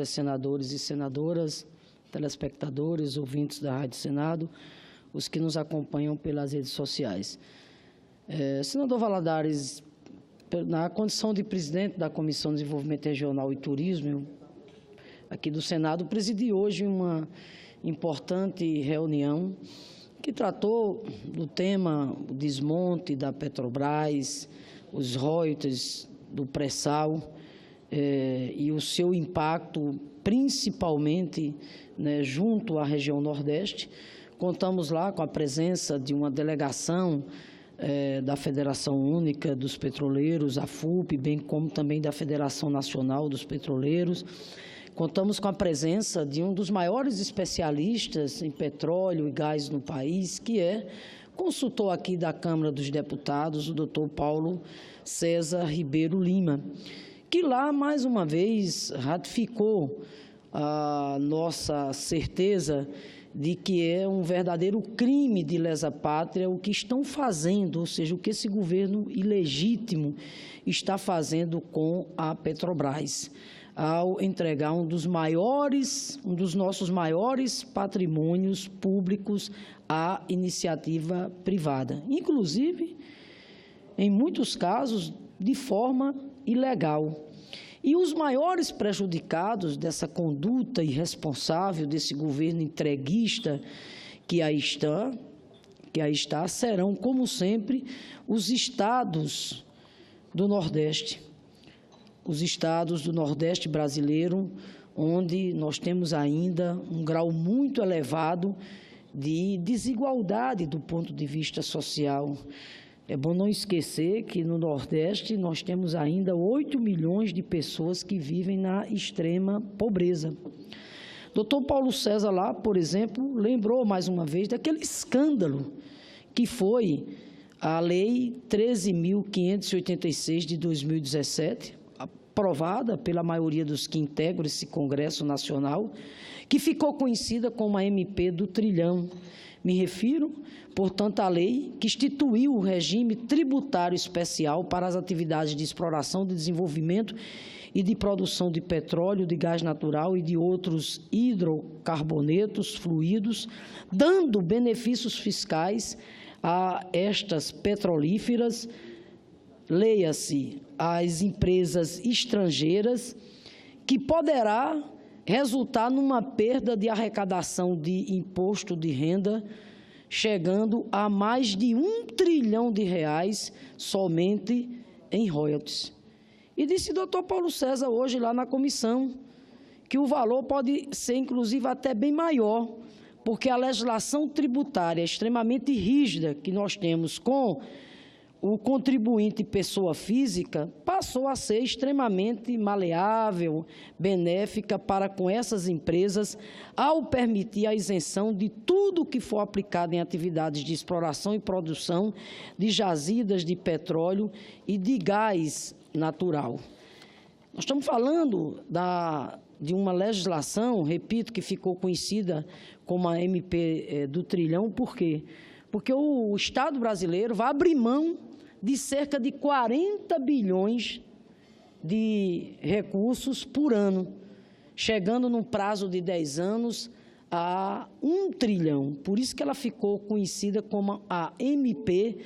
senadores e senadoras, telespectadores, ouvintes da Rádio Senado, os que nos acompanham pelas redes sociais. Senador Valadares, na condição de presidente da Comissão de Desenvolvimento Regional e Turismo, aqui do Senado, presidi hoje uma importante reunião que tratou do tema o desmonte da Petrobras, os royalties do pré-sal e o seu impacto, principalmente, né, junto à região Nordeste. Contamos lá com a presença de uma delegação da Federação Única dos Petroleiros, a FUP, bem como também da Federação Nacional dos Petroleiros. Contamos com a presença de um dos maiores especialistas em petróleo e gás no país, que é consultor aqui da Câmara dos Deputados, o doutor Paulo César Ribeiro Lima, que lá, mais uma vez, ratificou a nossa certeza de que é um verdadeiro crime de lesa pátria o que estão fazendo, ou seja, o que esse governo ilegítimo está fazendo com a Petrobras, ao entregar um dos nossos maiores patrimônios públicos à iniciativa privada, inclusive, em muitos casos, de forma ilegal. E os maiores prejudicados dessa conduta irresponsável desse governo entreguista que aí está, serão, como sempre, os estados do Nordeste. Os estados do Nordeste brasileiro, onde nós temos ainda um grau muito elevado de desigualdade do ponto de vista social. É bom não esquecer que no Nordeste nós temos ainda 8 milhões de pessoas que vivem na extrema pobreza. Doutor Paulo César lá, por exemplo, lembrou mais uma vez daquele escândalo que foi a Lei 13.586 de 2017, aprovada pela maioria dos que integram esse Congresso Nacional, que ficou conhecida como a MP do Trilhão. Me refiro, portanto, à lei que instituiu o regime tributário especial para as atividades de exploração, de desenvolvimento e de produção de petróleo, de gás natural e de outros hidrocarbonetos fluidos, dando benefícios fiscais a estas petrolíferas, leia-se, às empresas estrangeiras, que poderá resultar numa perda de arrecadação de imposto de renda, chegando a mais de R$1 trilhão somente em royalties. E disse o doutor Paulo César hoje lá na comissão que o valor pode ser, inclusive, até bem maior, porque a legislação tributária extremamente rígida que nós temos com o contribuinte pessoa física passou a ser extremamente maleável, benéfica para com essas empresas, ao permitir a isenção de tudo que for aplicado em atividades de exploração e produção de jazidas de petróleo e de gás natural. Nós estamos falando de uma legislação, repito, que ficou conhecida como a MP do Trilhão, por quê? Porque o Estado brasileiro vai abrir mão de cerca de 40 bilhões de recursos por ano, chegando num prazo de 10 anos a R$1 trilhão. Por isso que ela ficou conhecida como a MP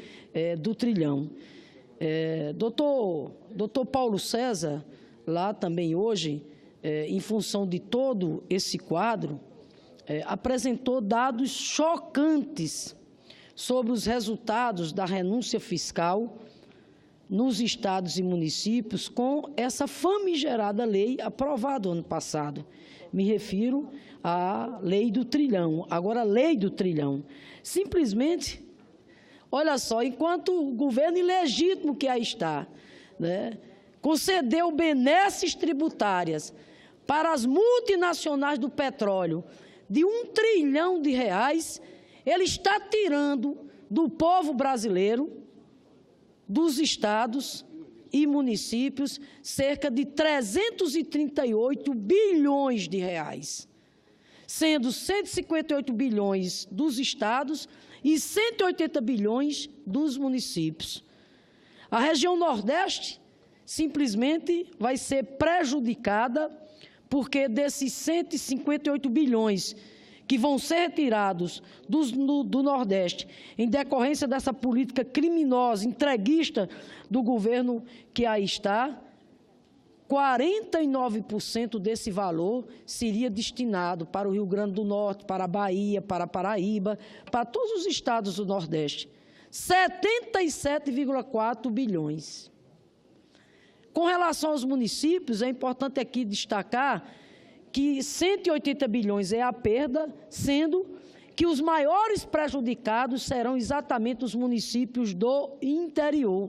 do Trilhão. Doutor Paulo César, lá também hoje, em função de todo esse quadro, apresentou dados chocantes sobre os resultados da renúncia fiscal nos estados e municípios com essa famigerada lei aprovada ano passado. Me refiro à Lei do Trilhão. Agora, a Lei do Trilhão. Simplesmente, olha só, enquanto o governo ilegítimo que aí está, né, concedeu benesses tributárias para as multinacionais do petróleo de R$1 trilhão, ele está tirando do povo brasileiro, dos estados e municípios, cerca de 338 bilhões de reais, sendo 158 bilhões dos estados e 180 bilhões dos municípios. A região Nordeste simplesmente vai ser prejudicada porque desses 158 bilhões que vão ser retirados do Nordeste em decorrência dessa política criminosa, entreguista do governo que aí está, 49% desse valor seria destinado para o Rio Grande do Norte, para a Bahia, para a Paraíba, para todos os estados do Nordeste. 77,4 bilhões. Com relação aos municípios, é importante aqui destacar que 180 bilhões é a perda, sendo que os maiores prejudicados serão exatamente os municípios do interior.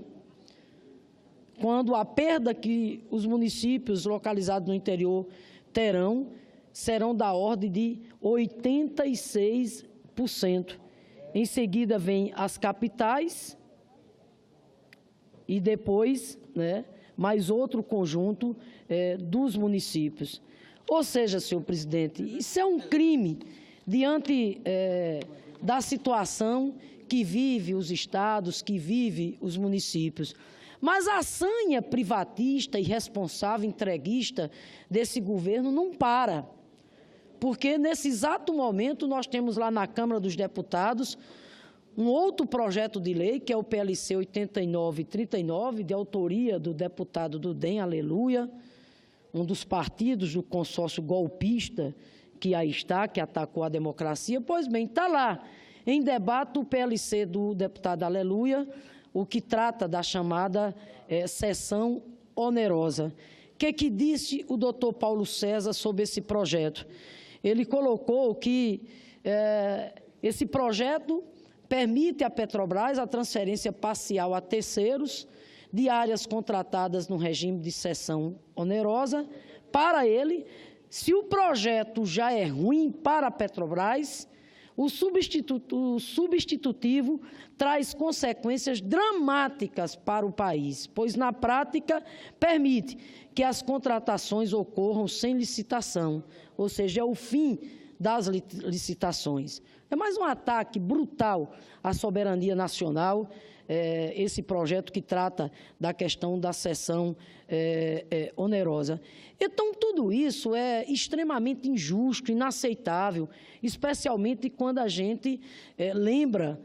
Quando a perda que os municípios localizados no interior terão, serão da ordem de 86%. Em seguida, vem as capitais e depois, mais outro conjunto dos municípios. Ou seja, senhor presidente, isso é um crime diante da situação que vive os estados, que vive os municípios. Mas a sanha privatista, irresponsável, entreguista desse governo não para. Porque nesse exato momento nós temos lá na Câmara dos Deputados um outro projeto de lei, que é o PLC 8939, de autoria do deputado do DEM, aleluia, um dos partidos do consórcio golpista que aí está, que atacou a democracia. Pois bem, está lá em debate o PLC do deputado aleluia, o que trata da chamada cessão onerosa. O que disse o doutor Paulo César sobre esse projeto? Ele colocou que esse projeto permite à Petrobras a transferência parcial a terceiros de áreas contratadas no regime de cessão onerosa. Para ele, se o projeto já é ruim para a Petrobras, o substitutivo traz consequências dramáticas para o país, pois, na prática, permite que as contratações ocorram sem licitação, ou seja, é o fim das licitações. É mais um ataque brutal à soberania nacional, esse projeto que trata da questão da cessão onerosa. Então, tudo isso é extremamente injusto, inaceitável, especialmente quando a gente lembra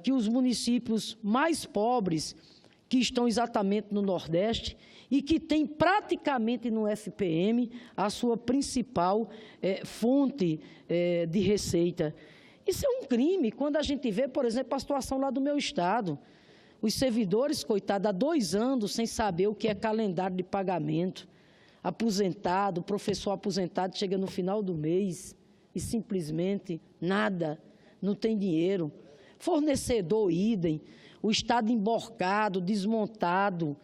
que os municípios mais pobres, que estão exatamente no Nordeste e que têm praticamente no FPM a sua principal fonte de receita. Isso é um crime quando a gente vê, por exemplo, a situação lá do meu estado. Os servidores, coitados, há 2 anos sem saber o que é calendário de pagamento. Aposentado, professor aposentado, chega no final do mês e simplesmente nada, não tem dinheiro. Fornecedor, idem, o Estado emborcado, desmontado,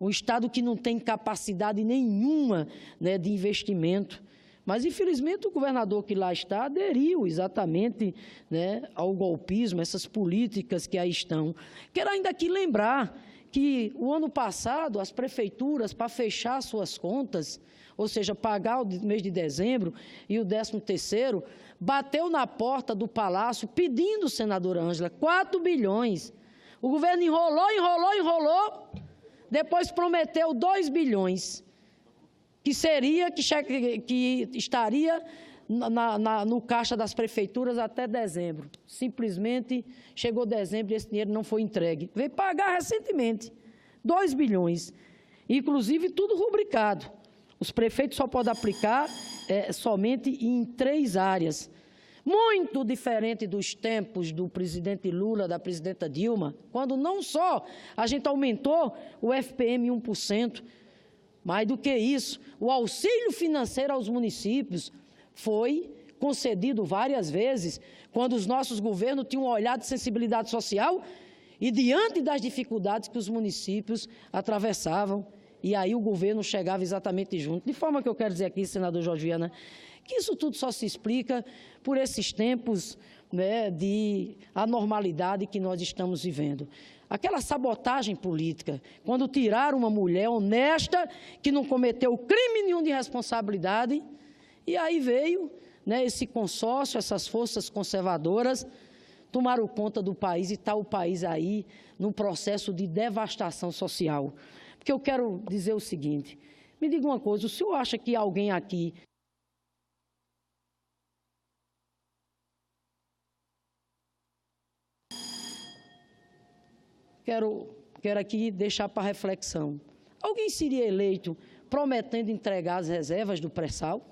um Estado que não tem capacidade nenhuma de investimento. Mas, infelizmente, o governador que lá está aderiu exatamente ao golpismo, essas políticas que aí estão. Quero ainda aqui lembrar que o ano passado as prefeituras, para fechar suas contas, ou seja, pagar o mês de dezembro e o 13º, bateu na porta do Palácio pedindo, senadora Ângela, 4 bilhões. O governo enrolou, depois prometeu 2 bilhões. Que estaria no caixa das prefeituras até dezembro. Simplesmente chegou dezembro e esse dinheiro não foi entregue. Veio pagar recentemente 2 bilhões, inclusive tudo rubricado. Os prefeitos só podem aplicar somente em 3 áreas. Muito diferente dos tempos do presidente Lula, da presidenta Dilma, quando não só a gente aumentou o FPM 1%, mais do que isso, o auxílio financeiro aos municípios foi concedido várias vezes, quando os nossos governos tinham um olhar de sensibilidade social e diante das dificuldades que os municípios atravessavam, e aí o governo chegava exatamente junto. De forma que eu quero dizer aqui, senador Jorge Viana, que isso tudo só se explica por esses tempos de anormalidade que nós estamos vivendo. Aquela sabotagem política, quando tiraram uma mulher honesta, que não cometeu crime nenhum de responsabilidade, e aí veio esse consórcio, essas forças conservadoras, tomaram conta do país e está o país aí num processo de devastação social. Porque eu quero dizer o seguinte, Me diga uma coisa, o senhor acha que alguém aqui... Quero aqui deixar para reflexão. Alguém seria eleito prometendo entregar as reservas do pré-sal?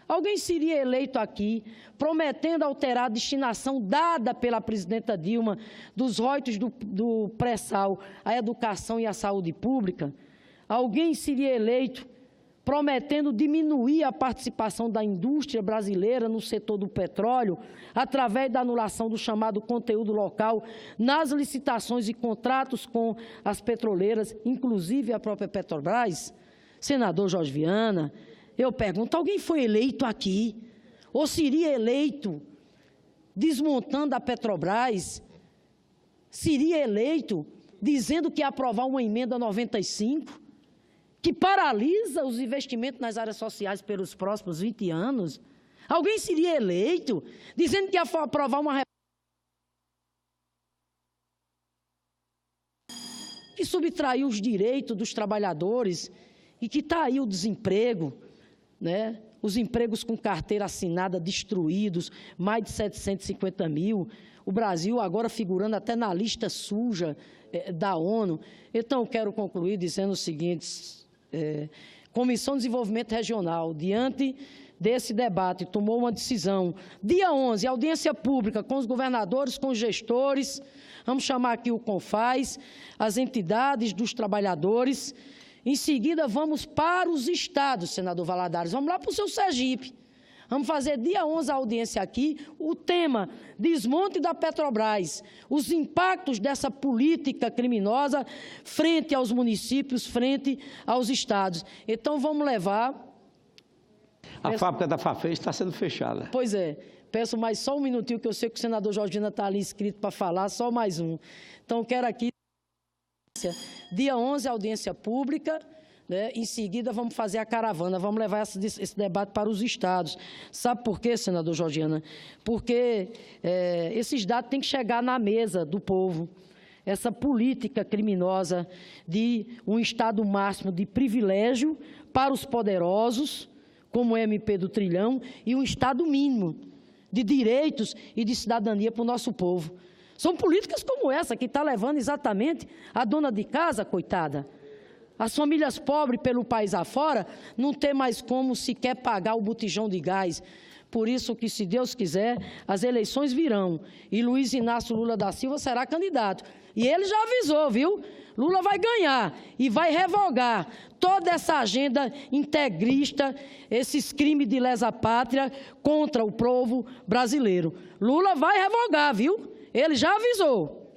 Alguém seria eleito aqui prometendo alterar a destinação dada pela presidenta Dilma dos royalties do pré-sal à educação e à saúde pública? Alguém seria eleito prometendo diminuir a participação da indústria brasileira no setor do petróleo, através da anulação do chamado conteúdo local nas licitações e contratos com as petroleiras, inclusive a própria Petrobras? Senador Jorge Viana, eu pergunto, alguém foi eleito aqui, ou seria eleito desmontando a Petrobras? Seria eleito dizendo que ia aprovar uma emenda 95? Que paralisa os investimentos nas áreas sociais pelos próximos 20 anos? Alguém seria eleito dizendo que ia aprovar uma que subtraiu os direitos dos trabalhadores e que está aí o desemprego, né? Os empregos com carteira assinada destruídos, mais de 750 mil, o Brasil agora figurando até na lista suja da ONU. Então, eu quero concluir dizendo o seguinte... Comissão de Desenvolvimento Regional, diante desse debate, tomou uma decisão. Dia 11, audiência pública com os governadores, com os gestores, vamos chamar aqui o CONFAS, as entidades dos trabalhadores. Em seguida, vamos para os estados, senador Valadares, vamos lá para o seu Sergipe. Vamos fazer dia 11 a audiência aqui, o tema desmonte da Petrobras, os impactos dessa política criminosa frente aos municípios, frente aos estados. Então, vamos levar... A fábrica da Fafez está sendo fechada. Pois é. Peço mais só um minutinho, que eu sei que o senador Jorge Viana está ali inscrito para falar, só mais um. Então, quero aqui... Dia 11, audiência pública... Em seguida, vamos fazer a caravana, vamos levar esse debate para os estados. Sabe por quê, senador Jorge Viana? Porque esses dados têm que chegar na mesa do povo. Essa política criminosa de um estado máximo de privilégio para os poderosos, como o MP do Trilhão, e um estado mínimo de direitos e de cidadania para o nosso povo. São políticas como essa que está levando exatamente a dona de casa, coitada, as famílias pobres pelo país afora, não tem mais como sequer pagar o botijão de gás. Por isso que, se Deus quiser, as eleições virão e Luiz Inácio Lula da Silva será candidato. E ele já avisou, viu? Lula vai ganhar e vai revogar toda essa agenda integrista, esses crimes de lesa-pátria contra o povo brasileiro. Lula vai revogar, viu? Ele já avisou.